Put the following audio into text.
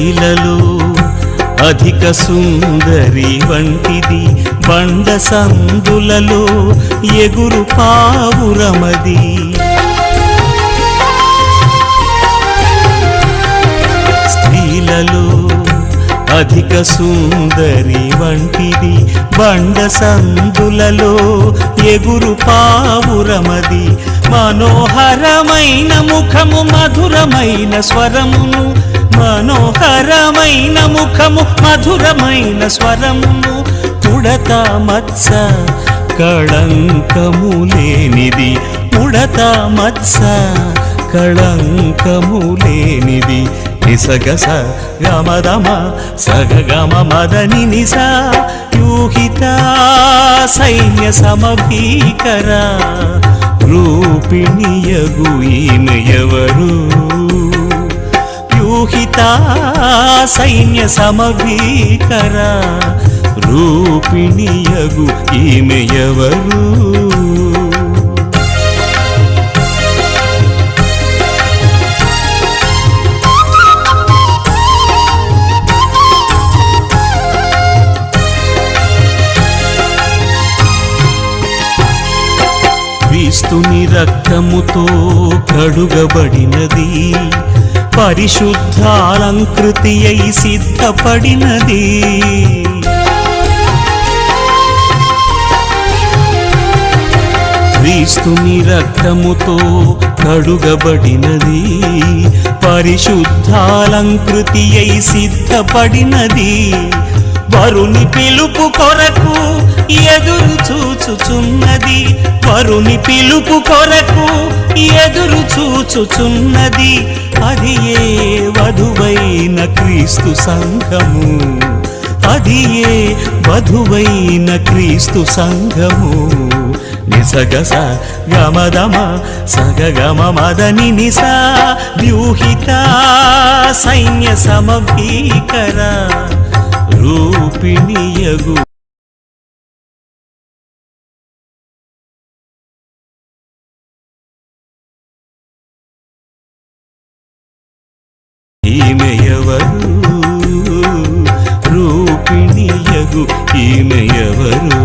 స్త్రీలలో అధిక సుందరి వంటిది బండ సందులలో ఎగురు పావురమది. స్త్రీలలో అధిక సుందరి వంటిది బండ సందులలో ఎగురు పావురమది. మనోహరమైన ముఖము మధురమైన స్వరమును, మనోహరమైన ముఖము మధురమైన స్వరమును, ఉడత మత్స కళంకము లేనిది, ఉడత మత్స కళంకము లేనిది. నిసగస గమదమ సగగమ మదని నిస యూహిత సైన్య సమభీకర రూపిణియగు ఈమె ఎవరు? యూహిత సైన్య సమభీకర రూపిణియగు ఈమె ఎవరు? క్రీస్తుని రక్తముతో కడుగబడినది, పరిశుద్ధాలంకృతి అయి సిద్ధపడినది. క్రీస్తుని రక్తముతో కడుగబడినది, పరిశుద్ధాలంకృతి అయి సిద్ధపడినది. వరుని పిలుపు కొరకు ఎదురు చూచుచున్నది, వరుని పిలుపు కొరకు ఎదురు చూచుచున్నది. అది ఏ వధువైన క్రీస్తు సంఘము, అది ఏ వధువైన క్రీస్తు సంఘము. నిసగస గమదమ సగగమ మదని నిస వ్యూహిత సైన్య సమభీకర రూపిణియగు ఈమె ఎవరు? రూపిణియగు ఈమె ఎవరు?